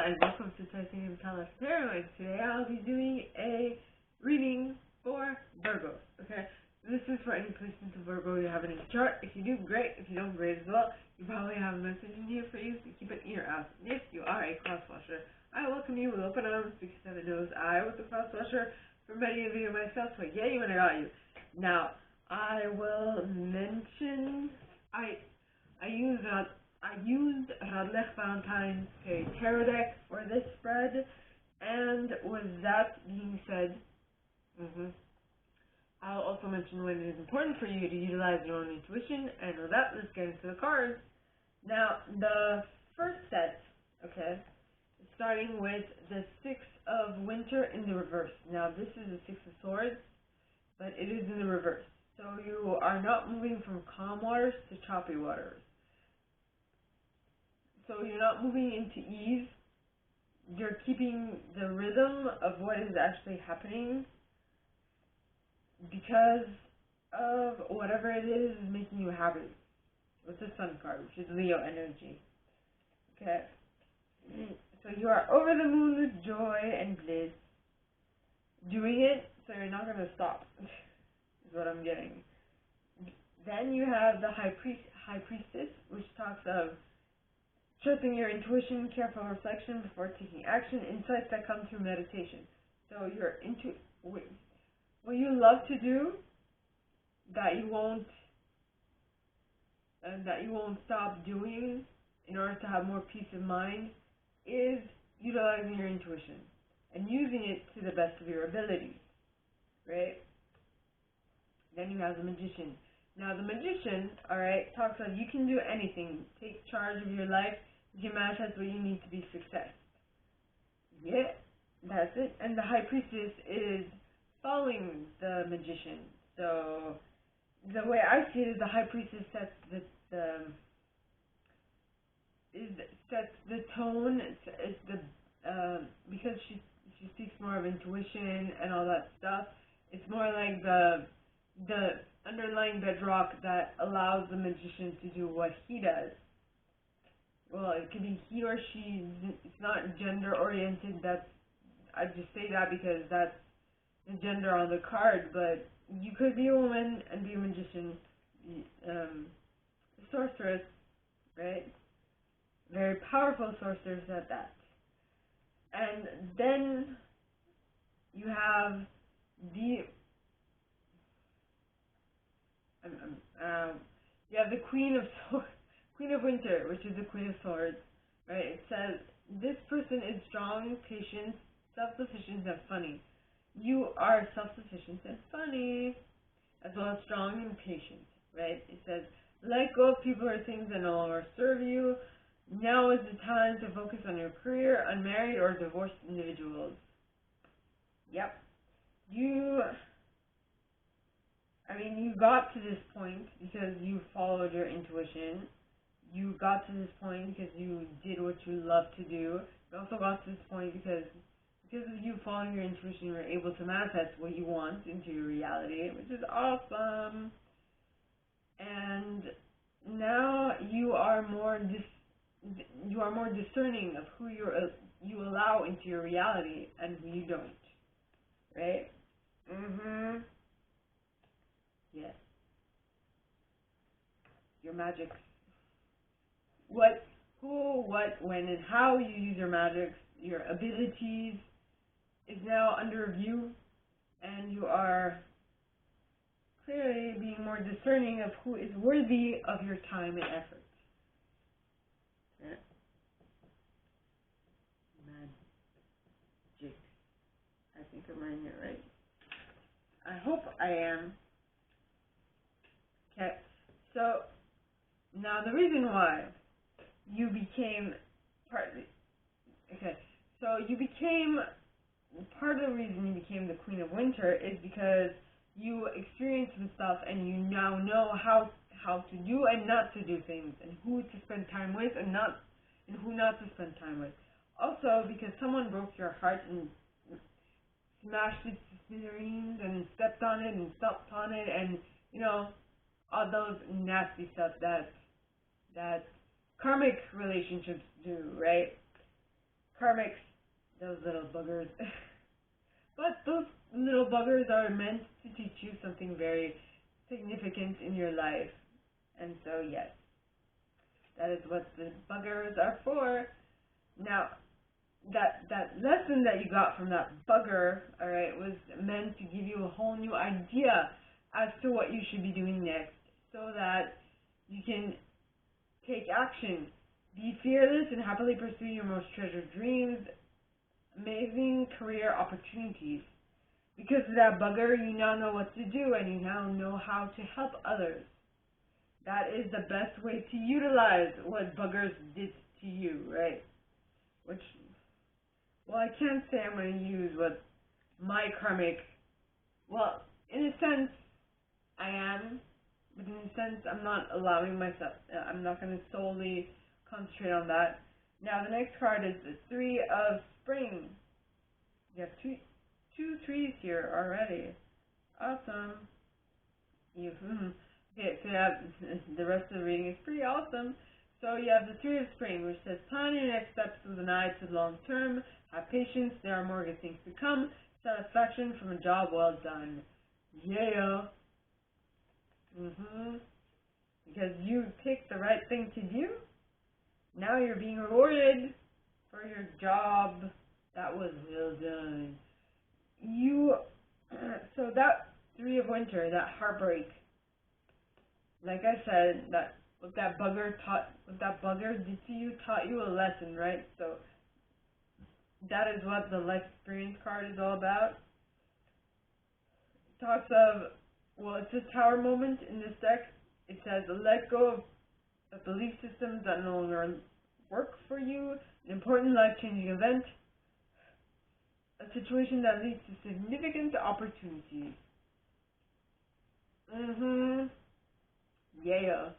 and welcome to Untitled Chapter. Today I'll be doing a reading for Virgos. Okay, this is for any placement of Virgo you have in your chart. If you do, great. If you don't, great as well. You probably have a message in here for you, so keep an ear out. If you are a crosswasher, I welcome you with open arms because heaven knows I was a crosswasher for many of you myself. So yeah, you and I got you. Now I will mention I used Radleigh Valentine's tarot deck for this spread, and with that being said, I'll also mention when it is important for you to utilize your own intuition, and with that, let's get into the cards. Now, the first set, okay, is starting with the Six of Winter in the reverse. Now, this is the Six of Swords, but it is in the reverse. So you are not moving from calm waters to choppy waters. So you're not moving into ease, you're keeping the rhythm of what is actually happening because of whatever it is making you happy. With the Sun card, which is Leo energy. Okay. So you are over the moon with joy and bliss. Doing it, so you're not going to stop, is what I'm getting. Then you have the High Priestess, which talks of trusting your intuition, careful reflection before taking action, insights that come through meditation. So you're into what you love to do, that you won't stop doing in order to have more peace of mind, is utilizing your intuition and using it to the best of your abilities, right? Then you have the Magician. Now the Magician, alright, talks of you can do anything. Take charge of your life. You can manifest what you need to be success. Yeah, that's it. And the High Priestess is following the Magician. So the way I see it is the High Priestess sets the tone. It's because she speaks more of intuition and all that stuff. It's more like the underlying bedrock that allows the Magician to do what he does. Well, it could be he or she. It's not gender oriented. I just say that because that's the gender on the card. But you could be a woman and be a magician, sorceress, right? Very powerful sorceress at that. And then you have the Queen of Winter, which is the Queen of Swords, right? It says, this person is strong, patient, self-sufficient, and funny. You are self-sufficient and funny, as well as strong and patient, right? It says, let go of people or things that no longer serve you. Now is the time to focus on your career, unmarried or divorced individuals. Yep. You got to this point because you followed your intuition. You got to this point because you did what you love to do. You also got to this point because of you following your intuition, you're able to manifest what you want into your reality, which is awesome. And now you are more discerning of who you allow into your reality and who you don't, right? Yes. Your magic. What, when, and how you use your magics, your abilities, is now under review, and you are clearly being more discerning of who is worthy of your time and effort. Yeah. Magic. I think I'm writing it right. I hope I am. Okay, so now the reason why you became part of the reason you became the Queen of Winter is because you experienced some stuff and you now know how to do and not to do things, and who to spend time with and who not to spend time with. Also because someone broke your heart and smashed it to smithereens and stepped on it and stomped on it, and all those nasty stuff that karmic relationships do, right? karmics, those little buggers. But those little buggers are meant to teach you something very significant in your life. And so, yes, that is what the buggers are for. Now, that lesson that you got from that bugger, alright, was meant to give you a whole new idea as to what you should be doing next, so that you can take action. Be fearless and happily pursue your most treasured dreams, amazing career opportunities. Because of that bugger, you now know what to do, and you now know how to help others. That is the best way to utilize what buggers did to you, right? Which, well, I can't say I'm going to use what my karmic, well, in a sense, I am, but in a sense, I'm not allowing myself, I'm not going to solely concentrate on that. Now, the next card is the Three of Spring. You have two threes here already. Awesome. Okay, so you have, the rest of the reading is pretty awesome. So you have the Three of Spring, which says, plan your next steps with an eye to the long term. Have patience, there are more good things to come. Satisfaction from a job well done. Yeah. Because you picked the right thing to do. Now you're being rewarded for your job. That was well done. So that Three of Winter, that heartbreak, like I said, what that bugger did to you taught you a lesson, right? So that is what the life experience card is all about. It talks of, well, it's a tower moment in this deck. It says, let go of belief systems that no longer work for you, an important life-changing event, a situation that leads to significant opportunities. Yeah.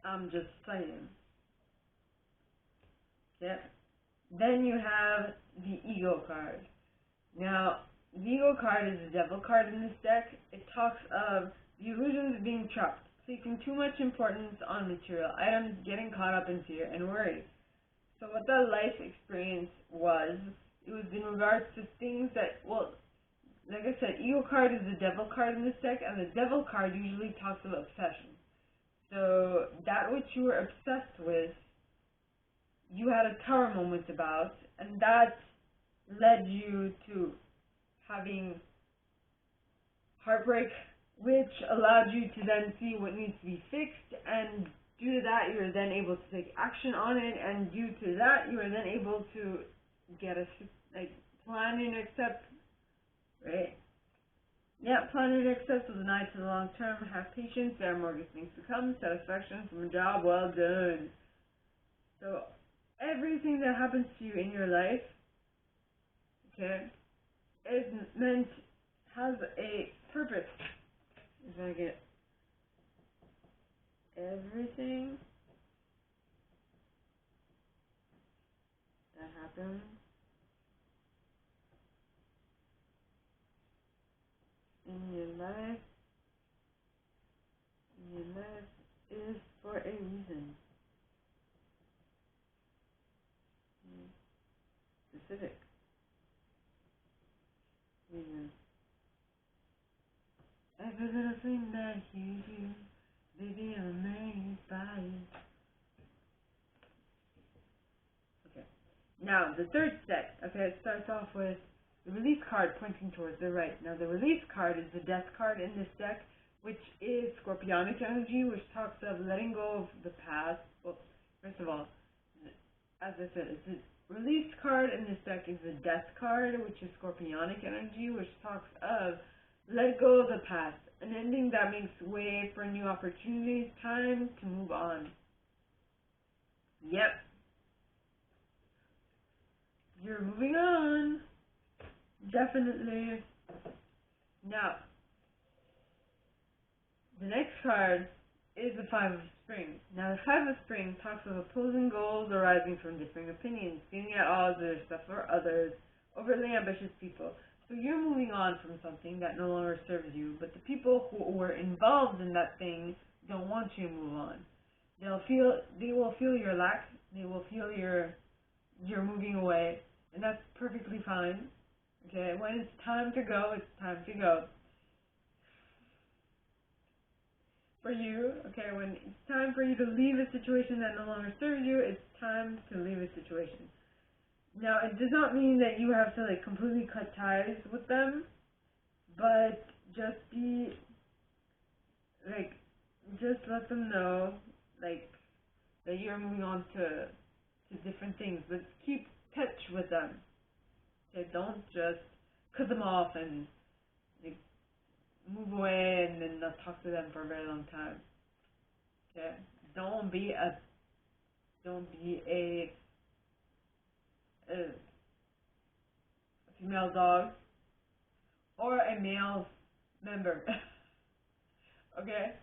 I'm just saying. Yep. Then you have the Ego card. Now, the Ego card is the Devil card in this deck. It talks of the illusions of being trapped, placing too much importance on material items, getting caught up in fear and worry. So what that life experience was, it was in regards to things that, well, like I said, Ego card is the Devil card in this deck, and the Devil card usually talks about obsession. So that which you were obsessed with, you had a tower moment about, and that led you to having heartbreak, which allowed you to then see what needs to be fixed, and due to that, you were then able to take action on it, and due to that, you were then able to get plan your next step, right? Yeah, plan your next steps with an eye to the long term. Have patience, there are more good things to come. Satisfaction from a job well done. So, everything that happens to you in your life, okay, is meant, has a purpose. If I get everything that happens in your life is for a reason. Specific reason. Every little thing that you do, baby, I'm amazed by it. Okay. Now, the third set, okay, it starts off with the release card pointing towards the right. Now, the release card is the death card in this deck, which is scorpionic energy, which talks of letting go of the past. Well, first of all, as I said, the release card in this deck is the death card, which is scorpionic energy, which talks of let go of the past, an ending that makes way for new opportunities, time to move on. Yep. You're moving on. Definitely. Now, the next card is the Five of Spring. Now, the Five of Spring talks of opposing goals arising from differing opinions, feeling at odds with yourself or others, overly ambitious people. So you're moving on from something that no longer serves you, but the people who were involved in that thing don't want you to move on. They will feel your lack. They will feel your you're moving away, and that's perfectly fine. Okay, when it's time to go, it's time to go. For you, okay, when it's time for you to leave a situation that no longer serves you, it's time to leave a situation. Now, it does not mean that you have to like completely cut ties with them, but just be like, just let them know like that you're moving on to different things, but keep touch with them. Okay, don't just cut them off and like, move away and then not talk to them for a very long time. Okay, don't be a female dog or a male member. Okay?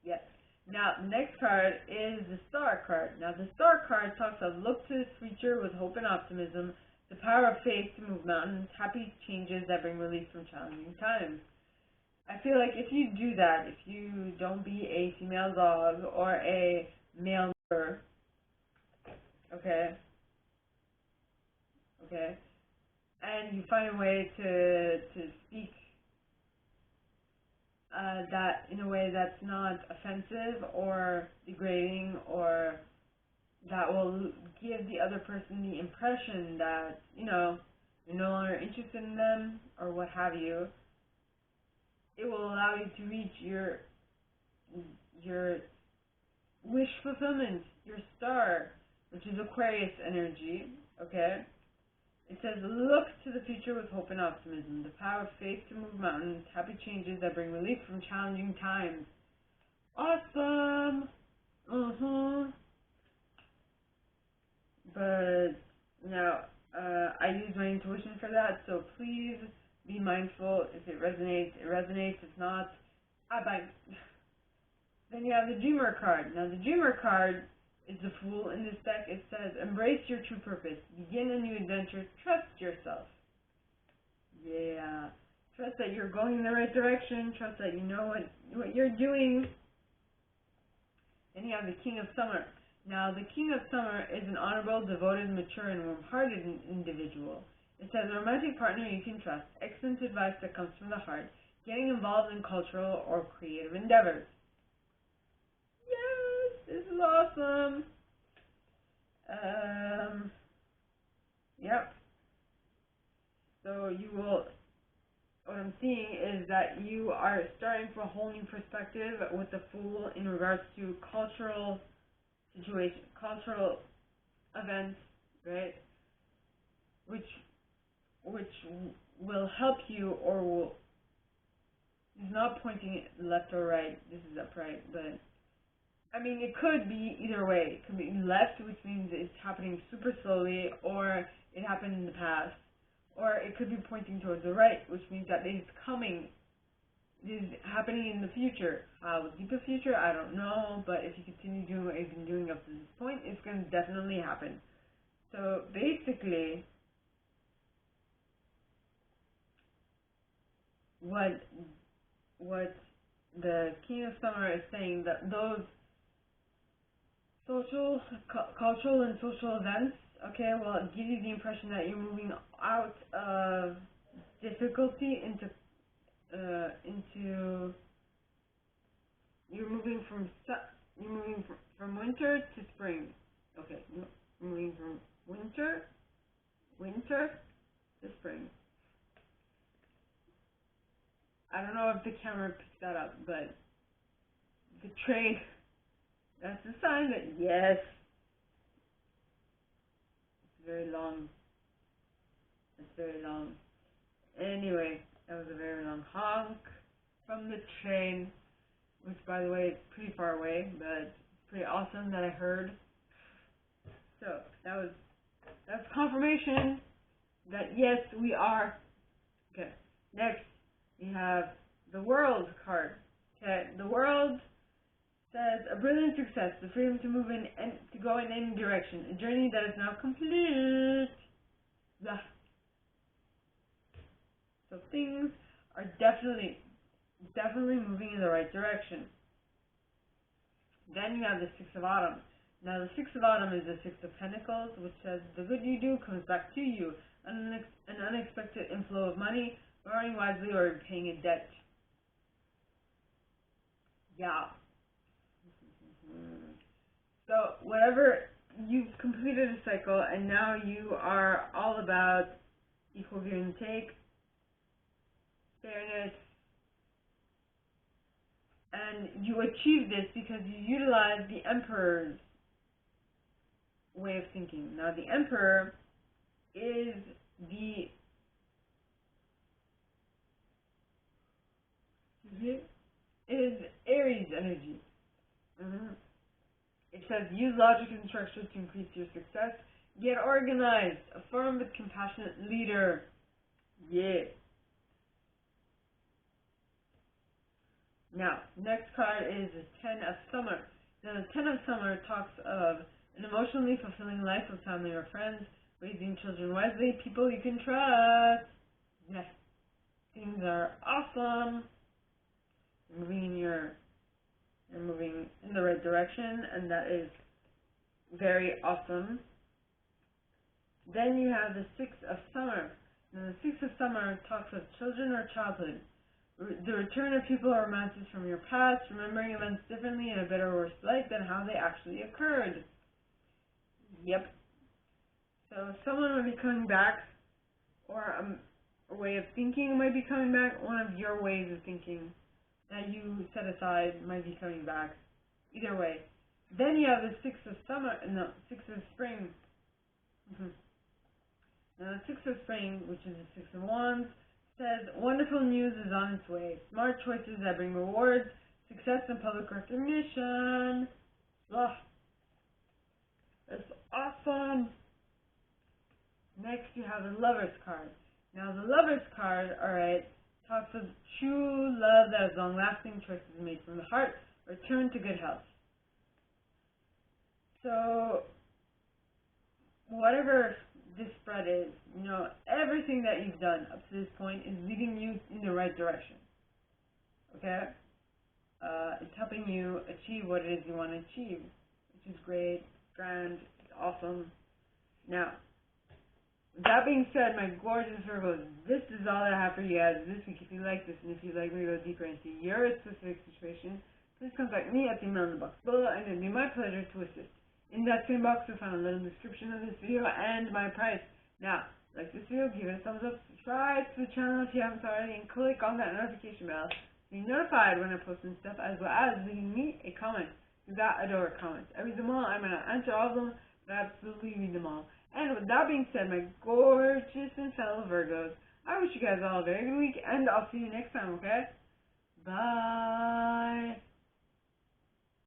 Yes. Now, the next card is the Star card. Now, the Star card talks of look to the future with hope and optimism, the power of faith to move mountains, happy changes that bring relief from challenging times. I feel like if you do that, if you don't be a female dog or a male member, okay, and you find a way to speak that in a way that's not offensive or degrading, or that will give the other person the impression that, you know, you're no longer interested in them or what have you, it will allow you to reach your wish fulfillment, your star, which is Aquarius energy, okay? It says, look to the future with hope and optimism, the power of faith to move mountains, happy changes that bring relief from challenging times. Awesome! But now, I use my intuition for that, so please be mindful. If it resonates, it resonates. If not, bye. Then you have the Dreamer card. Now, the Dreamer card is the Fool in this deck. It says, embrace your true purpose. Begin a new adventure. Trust yourself. Yeah. Trust that you're going in the right direction. Trust that you know what you're doing. Then you have the King of Summer. Now, the King of Summer is an honorable, devoted, mature, and warm-hearted individual. It says, a romantic partner you can trust. Excellent advice that comes from the heart. Getting involved in cultural or creative endeavors. Yes, this is awesome. Yep. So you will, what I'm seeing is that you are starting from a whole new perspective with the Fool in regards to cultural situation, cultural events, right? Which will help you, or will, is not pointing left or right. This is upright, but I mean, it could be either way. It could be left, which means it's happening super slowly, or it happened in the past. Or it could be pointing towards the right, which means that it is coming, it is happening in the future. How deep the future, I don't know, but if you continue doing what you've been doing up to this point, it's going to definitely happen. So basically, what the King of Summer is saying, that those cultural and social events, okay, well, it gives you the impression that you're moving out of difficulty into you're moving from winter to spring. Okay, you're moving from winter to spring. I don't know if the camera picks that up, but the train, that's a sign that yes. It's very long. It's very long. Anyway, that was a very long honk from the train, which, by the way, is pretty far away, but it's pretty awesome that I heard. So that's confirmation that yes, we are. Okay. Next, we have the World card. Okay, the World says a brilliant success, the freedom to move in and to go in any direction, a journey that is now complete. Blah. So things are definitely moving in the right direction. Then you have the Six of Autumn. Now the Six of Autumn is the Six of Pentacles, which says the good you do comes back to you. An unexpected inflow of money, borrowing wisely, or paying a debt. Yeah. So whatever, you've completed a cycle, and now you are all about equal give and take, fairness, and you achieve this because you utilize the Emperor's way of thinking. Now the Emperor is Aries energy. It says use logic and structure to increase your success. Get organized. A firm but compassionate leader. Yeah. Now, next card is the Ten of Summer. Now, the Ten of Summer talks of an emotionally fulfilling life with family or friends, raising children wisely, people you can trust. Yes. Things are awesome. You're moving in the right direction, and that is very awesome. Then you have the Six of Summer. Now, the Six of Summer talks of children or childhood. The return of people or romances from your past, remembering events differently in a better or worse light than how they actually occurred. Yep. So someone might be coming back, or a way of thinking might be coming back. One of your ways of thinking that you set aside might be coming back. Either way. Then you have the Six of Spring. Now the Six of Spring, which is the Six of Wands, says wonderful news is on its way. Smart choices that bring rewards, success, and public recognition. Ugh. That's awesome. Next you have the Lover's card. Now the Lover's card, alright, talks of true love that is long-lasting, choices made from the heart, return to good health. So, whatever this spread is, everything that you've done up to this point is leading you in the right direction. Okay? It's helping you achieve what it is you want to achieve, which is great, grand, it's awesome. Now, with that being said, my gorgeous Virgos, this is all that I have for you guys this week. If you like this, and if you'd like me to go deeper into your specific situation, please contact me at the email in the box below, and it'll be my pleasure to assist. In that same box, you'll find a little description of this video and my price. Now, like this video, give it a thumbs up, subscribe to the channel if you haven't already, and click on that notification bell to be notified when I post new stuff, as well as leaving me a comment, because I adore comments. I read them all. I might not answer all of them, but I absolutely read them all. And with that being said, my gorgeous and fellow Virgos, I wish you guys all a very good week, and I'll see you next time, okay? Bye.